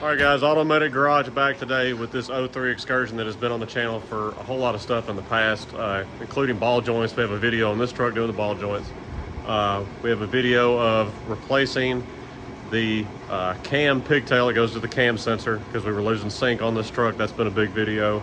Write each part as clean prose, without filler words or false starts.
Alright guys, Automated Garage back today with this 03 Excursion that has been on the channel for a whole lot of stuff in the past, including ball joints. We have a video on this truck doing the ball joints. We have a video of replacing the cam pigtail that goes to the cam sensor because we were losing sync on this truck. That's been a big video.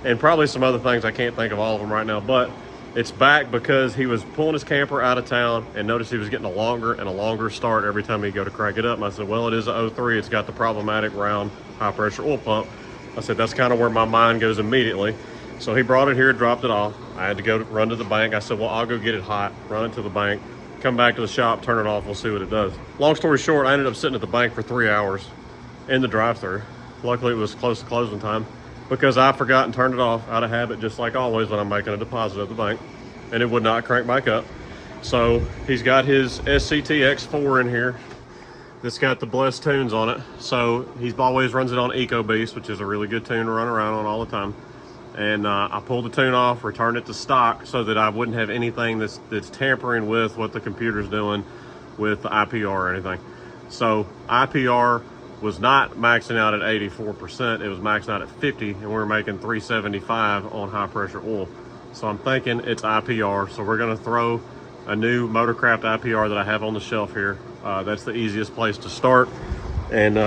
And probably some other things. I can't think of all of them right now, but it's back because he was pulling his camper out of town and noticed he was getting a longer and a longer start every time he'd go to crank it up. And I said, well, it is a 03. It's got the problematic round high pressure oil pump. I said, that's kind of where my mind goes immediately. So he brought it here, dropped it off. I had to go run to the bank. I said, well, I'll go get it hot, run it to the bank, come back to the shop, turn it off, we'll see what it does. Long story short, I ended up sitting at the bank for 3 hours in the drive-thru. Luckily, it was close to closing time because I forgot and turned it off out of habit, just like always when I'm making a deposit at the bank, and it would not crank back up. So he's got his SCT X4 in here that's got the Blessed tunes on it. So he always runs it on Eco Beast, which is a really good tune to run around on all the time. And I pulled the tune off, returned it to stock so that I wouldn't have anything that's tampering with what the computer's doing with the IPR or anything. So IPR was not maxing out at 84%, it was maxing out at 50, and we were making 375 on high pressure oil. So I'm thinking it's IPR, so we're gonna throw a new Motorcraft IPR that I have on the shelf here. That's the easiest place to start, and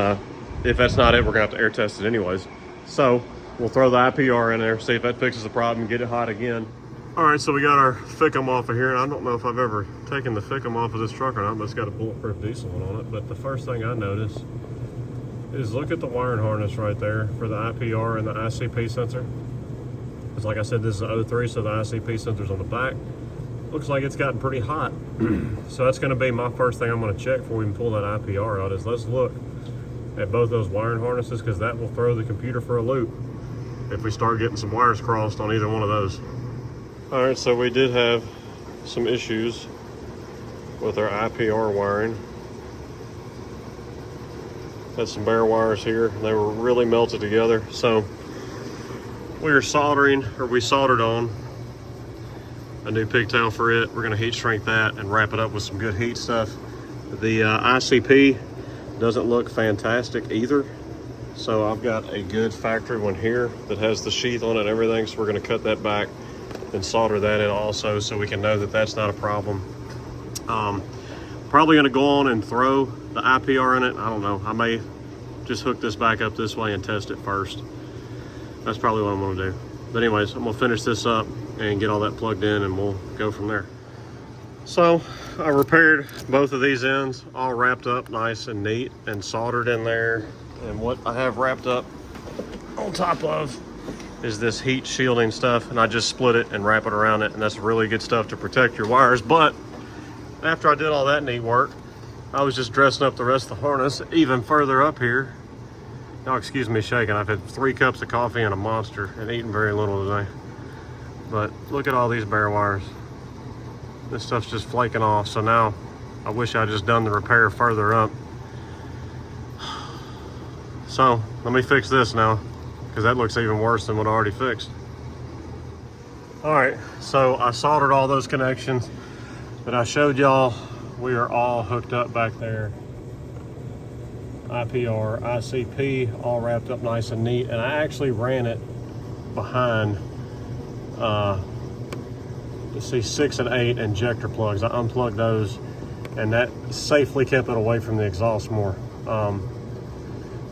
if that's not it, we're gonna have to air test it anyways. So we'll throw the IPR in there, see if that fixes the problem, get it hot again. All right, so we got our Ficum off of here, and I don't know if I've ever taken the Ficum off of this truck or not, but it's got a bulletproof diesel one on it. But the first thing I noticed is look at the wiring harness right there for the IPR and the ICP sensor. Because like I said, this is an 03, so the ICP sensor's on the back. Looks like it's gotten pretty hot. So that's gonna be my first thing I'm gonna check before we can pull that IPR out, is let's look at both those wiring harnesses, because that will throw the computer for a loop if we start getting some wires crossed on either one of those. All right, so we did have some issues with our IPR wiring. Had some bare wires here, they were really melted together. So we soldered on a new pigtail for it. We're gonna heat shrink that and wrap it up with some good heat stuff. The ICP doesn't look fantastic either. So I've got a good factory one here that has the sheath on it and everything. So we're gonna cut that back and solder that in also so we can know that that's not a problem. Probably gonna go on and throw the IPR in it. I don't know, I may just hook this back up this way and test it first. That's probably what I'm gonna do. But anyways, I'm gonna finish this up and get all that plugged in and we'll go from there. So I repaired both of these ends, all wrapped up nice and neat and soldered in there. And what I have wrapped up on top of is this heat shielding stuff, and I just split it and wrap it around it, and that's really good stuff to protect your wires. But after I did all that neat work, I was just dressing up the rest of the harness even further up here. Now excuse me shaking, I've had 3 cups of coffee and a Monster and eaten very little today. But look at all these bare wires. This stuff's just flaking off, so now I wish I'd just done the repair further up. So let me fix this now, because that looks even worse than what I already fixed. All right, so I soldered all those connections that I showed y'all. We are all hooked up back there. IPR, ICP, all wrapped up nice and neat. And I actually ran it behind, you see 6 and 8 injector plugs. I unplugged those, and that safely kept it away from the exhaust more.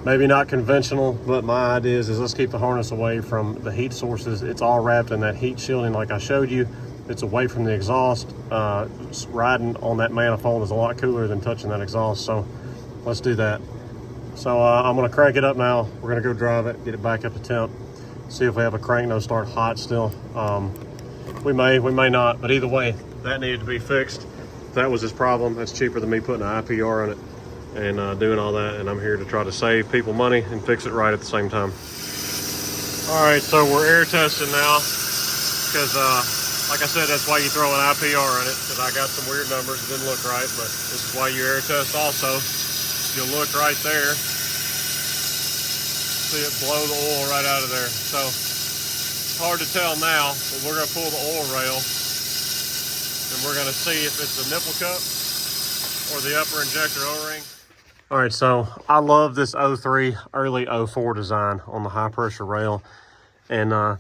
Maybe not conventional, but my idea is let's keep the harness away from the heat sources. It's all wrapped in that heat shielding like I showed you. It's away from the exhaust. Riding on that manifold is a lot cooler than touching that exhaust, so let's do that. So I'm gonna crank it up now. We're gonna go drive it, get it back up to temp, see if we have a crank no start hot still. We may not, but either way, that needed to be fixed. If that was his problem, that's cheaper than me putting an IPR on it and doing all that, and I'm here to try to save people money and fix it right at the same time. All right, so we're air testing now, because like I said, that's why you throw an IPR in it, because I got some weird numbers that didn't look right, but this is why you air test also. You'll look right there, see it blow the oil right out of there. So it's hard to tell now, but we're gonna pull the oil rail and we're gonna see if it's the nipple cup or the upper injector O-ring. All right, so I love this 03, early 04 design on the high pressure rail, and the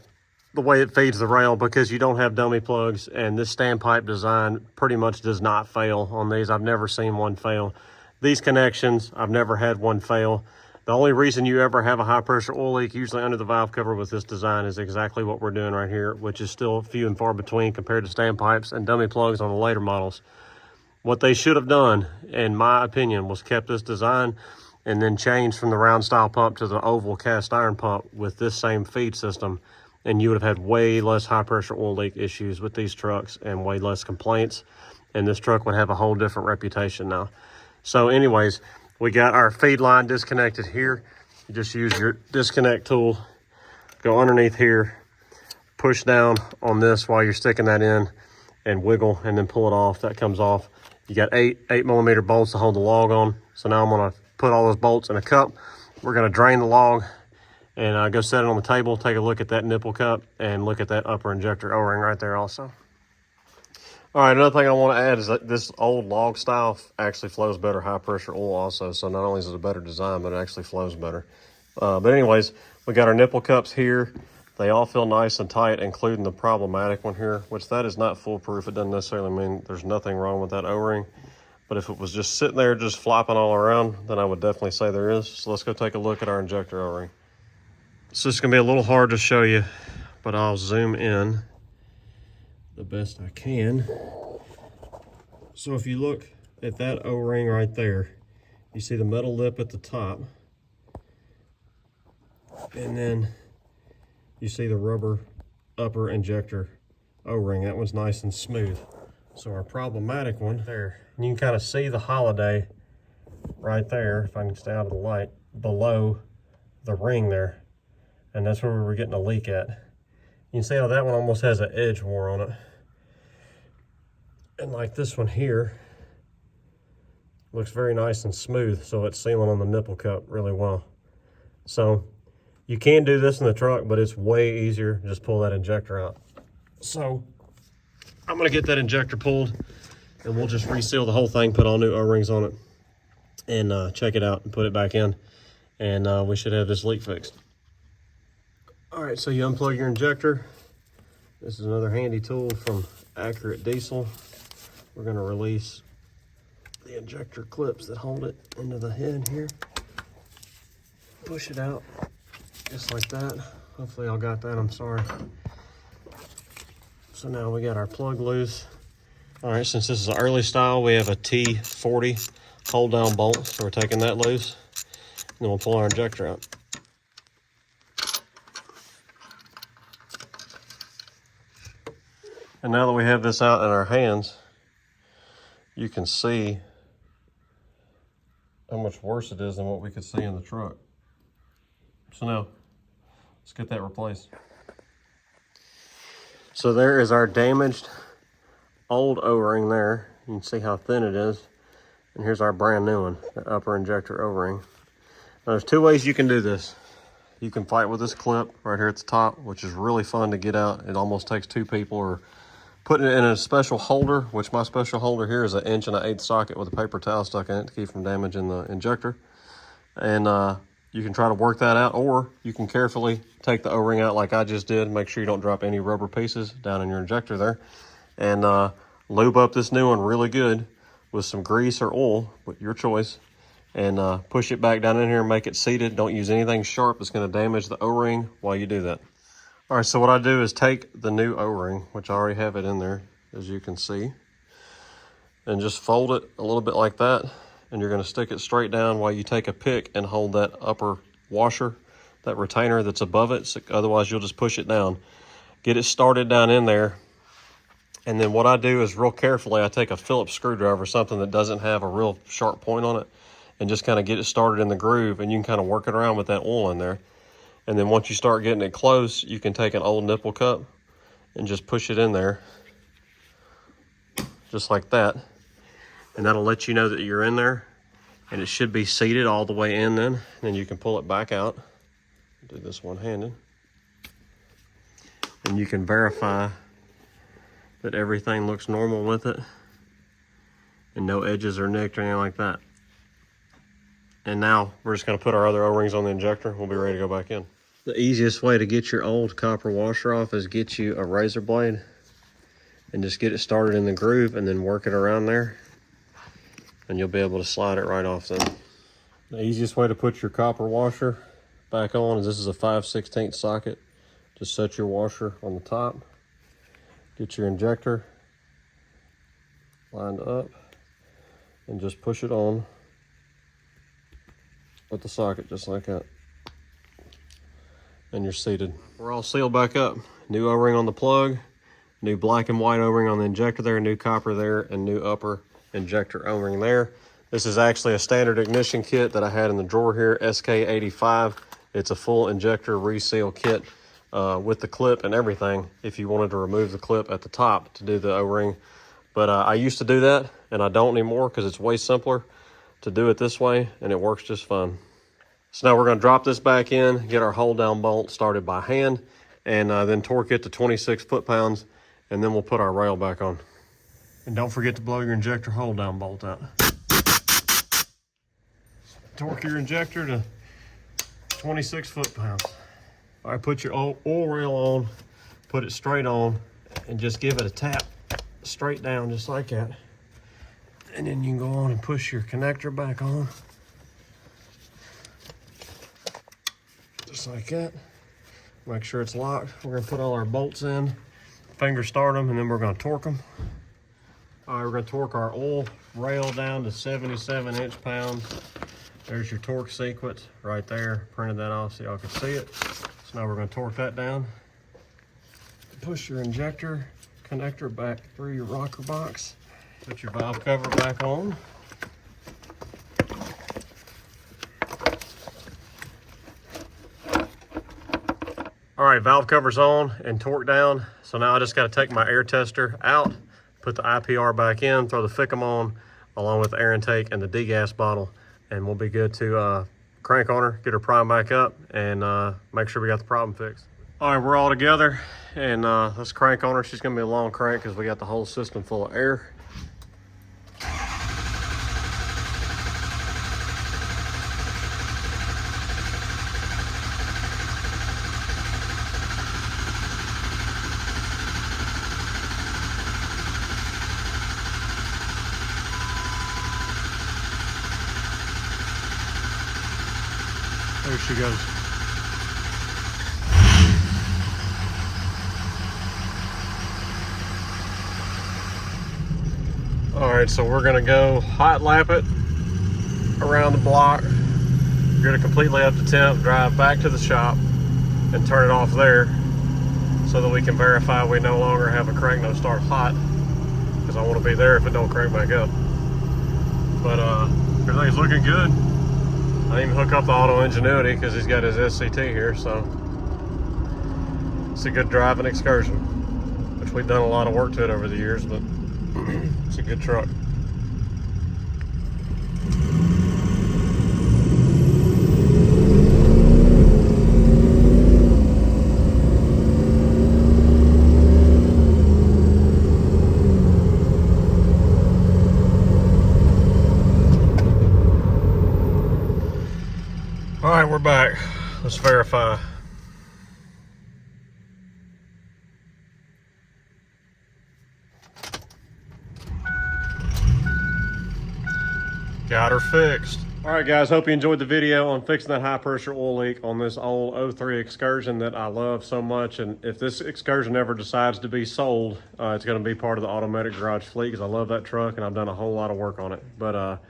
way it feeds the rail, because you don't have dummy plugs, and this standpipe design pretty much does not fail on these. I've never seen one fail. These connections, I've never had one fail. The only reason you ever have a high pressure oil leak, usually under the valve cover with this design, is exactly what we're doing right here, which is still few and far between compared to standpipes and dummy plugs on the later models. What they should have done, in my opinion, was kept this design and then changed from the round style pump to the oval cast iron pump with this same feed system, and you would have had way less high pressure oil leak issues with these trucks and way less complaints, and this truck would have a whole different reputation now. So anyways, we got our feed line disconnected here. You just use your disconnect tool, go underneath here, push down on this while you're sticking that in, and wiggle, and then pull it off. That comes off. You got 8mm bolts to hold the log on. So now I'm gonna put all those bolts in a cup. We're gonna drain the log and go set it on the table, take a look at that nipple cup, and look at that upper injector O-ring right there also. All right, another thing I want to add is that this old log style actually flows better high pressure oil also. So not only is it a better design, but it actually flows better. But anyways, we got our nipple cups here. They all feel nice and tight, including the problematic one here, which that is not foolproof. It doesn't necessarily mean there's nothing wrong with that O-ring. But if it was just sitting there, just flopping all around, then I would definitely say there is. So let's go take a look at our injector O-ring. So it's gonna be a little hard to show you, but I'll zoom in the best I can. So if you look at that O-ring right there, you see the metal lip at the top, and then you see the rubber upper injector O-ring. That one's nice and smooth. So our problematic one there, and you can kind of see the holiday right there, if I can stay out of the light, below the ring there. And that's where we were getting a leak at. You can see how that one almost has an edge war on it. And like this one here, looks very nice and smooth, so it's sealing on the nipple cup really well. So you can do this in the truck, but it's way easier to just pull that injector out. So I'm gonna get that injector pulled, and we'll just reseal the whole thing, put all new O-rings on it, and check it out and put it back in, and we should have this leak fixed. All right, so you unplug your injector. This is another handy tool from Accurate Diesel. We're gonna release the injector clips that hold it into the head here. Push it out, just like that. Hopefully y'all got that, I'm sorry. So now we got our plug loose. All right, since this is an early style, we have a T40 hold down bolt. So we're taking that loose, and then we'll pull our injector out. And now that we have this out in our hands, you can see how much worse it is than what we could see in the truck. So now, let's get that replaced. So there is our damaged old O-ring there. You can see how thin it is. And here's our brand new one, the upper injector O-ring. Now there's two ways you can do this. You can fight with this clip right here at the top, which is really fun to get out. It almost takes two people, or putting it in a special holder, which my special holder here is 1 1/8 inch socket with a paper towel stuck in it to keep from damaging the injector. And you can try to work that out, or you can carefully take the O-ring out like I just did. Make sure you don't drop any rubber pieces down in your injector there. And lube up this new one really good with some grease or oil, with your choice. And push it back down in here and make it seated. Don't use anything sharp that's gonna damage the O-ring while you do that. All right, so what I do is take the new O-ring, which I already have it in there, as you can see, and just fold it a little bit like that. And you're gonna stick it straight down while you take a pick and hold that upper washer, that retainer that's above it. So otherwise you'll just push it down. Get it started down in there. And then what I do is real carefully, I take a Phillips screwdriver, something that doesn't have a real sharp point on it, and just kind of get it started in the groove, and you can kind of work it around with that oil in there. And then once you start getting it close, you can take an old nipple cup and just push it in there, just like that. And that'll let you know that you're in there, and it should be seated all the way in then. And then you can pull it back out. Do this one-handed. And you can verify that everything looks normal with it, and no edges are nicked or anything like that. And now we're just gonna put our other O-rings on the injector. We'll be ready to go back in. The easiest way to get your old copper washer off is get you a razor blade and just get it started in the groove and then work it around there. And you'll be able to slide it right off then. The easiest way to put your copper washer back on is this is a 5/16 socket. Just set your washer on the top. Get your injector lined up and just push it on with the socket just like that. And you're seated. We're all sealed back up. New O-ring on the plug, new black and white O-ring on the injector there, new copper there, and new upper injector O-ring there. This is actually a standard ignition kit that I had in the drawer here, SK85. It's a full injector reseal kit with the clip and everything if you wanted to remove the clip at the top to do the O-ring. But I used to do that and I don't anymore because it's way simpler to do it this way and it works just fine. So now we're going to drop this back in, get our hold down bolt started by hand, and then torque it to 26 foot-pounds, and then we'll put our rail back on. And don't forget to blow your injector hold down bolt out. Torque your injector to 26 foot-pounds. All right, put your oil rail on, put it straight on, and just give it a tap straight down just like that. And then you can go on and push your connector back on. Just like that. Make sure it's locked. We're gonna put all our bolts in, finger start them, and then we're gonna torque them. All right, we're gonna torque our oil rail down to 77 inch-pounds. There's your torque sequence right there. Printed that off so y'all can see it. So now we're gonna torque that down. Push your injector connector back through your rocker box. Put your valve cover back on. All right, valve cover's on and torque down. So now I just gotta take my air tester out, put the IPR back in, throw the FICM on, along with the air intake and the degas bottle, and we'll be good to crank on her, get her primed back up, and make sure we got the problem fixed. All right, we're all together, and let's crank on her. She's gonna be a long crank because we got the whole system full of air. There she goes. All right, so we're gonna go hot lap it around the block. We're gonna completely up to temp, drive back to the shop and turn it off there so that we can verify we no longer have a crank no start hot, because I want to be there if it don't crank back up. But everything's looking good. I didn't even hook up the auto ingenuity because he's got his SCT here, so it's a good driving excursion, which we've done a lot of work to it over the years, but it's a good truck. All right, we're back. Let's verify. Got her fixed. All right, guys, hope you enjoyed the video on fixing that high pressure oil leak on this old 03 Excursion that I love so much. And if this Excursion ever decides to be sold, it's gonna be part of the Automatic Garage fleet because I love that truck and I've done a whole lot of work on it. But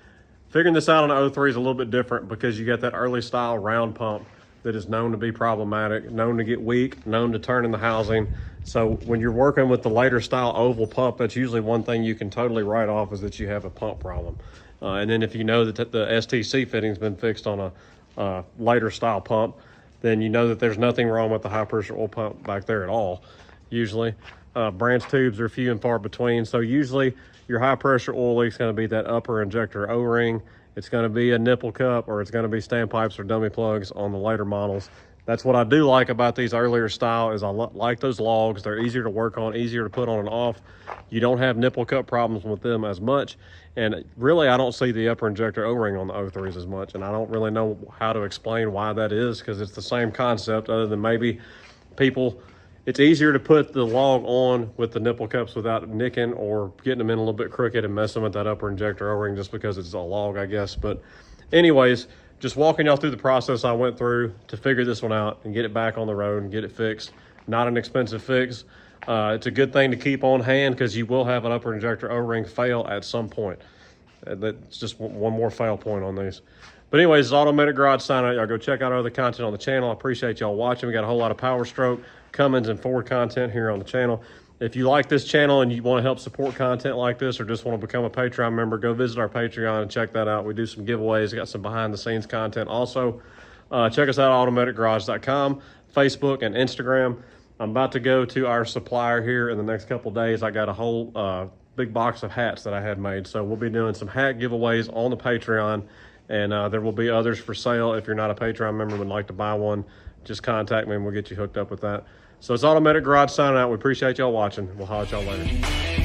figuring this out on the 03 is a little bit different because you got that early style round pump that is known to be problematic, known to get weak, known to turn in the housing. So when you're working with the later style oval pump, that's usually one thing you can totally write off is that you have a pump problem. And then if you know that the STC fitting's been fixed on a later style pump, then you know that there's nothing wrong with the high pressure oil pump back there at all, usually. Branch tubes are few and far between. So usually your high pressure oil leak is going to be that upper injector O-ring. It's going to be a nipple cup, or it's going to be standpipes or dummy plugs on the later models. That's what I do like about these earlier style is I like those logs. They're easier to work on, easier to put on and off. You don't have nipple cup problems with them as much. And really, I don't see the upper injector O-ring on the O3s as much. And I don't really know how to explain why that is, because it's the same concept, other than maybe it's easier to put the log on with the nipple cups without nicking or getting them in a little bit crooked and messing with that upper injector O-ring just because it's a log, I guess. But anyways, just walking y'all through the process I went through to figure this one out and get it back on the road and get it fixed. Not an expensive fix. It's a good thing to keep on hand because you will have an upper injector O-ring fail at some point. That's just one more fail point on these. But anyways, it's Automatic Garage signing out. Y'all go check out our other content on the channel. I appreciate y'all watching. We got a whole lot of Powerstroke, Cummins, and Ford content here on the channel. If you like this channel and you want to help support content like this or just want to become a Patreon member, go visit our Patreon and check that out. We do some giveaways. We got some behind-the-scenes content also. Check us out at automaticgarage.com, Facebook, and Instagram. I'm about to go to our supplier here in the next couple days. I got a whole big box of hats that I had made. So we'll be doing some hat giveaways on the Patreon, and there will be others for sale. If you're not a Patreon member and would like to buy one, just contact me and we'll get you hooked up with that. So it's Automatic Garage signing out. We appreciate y'all watching. We'll holler at y'all later.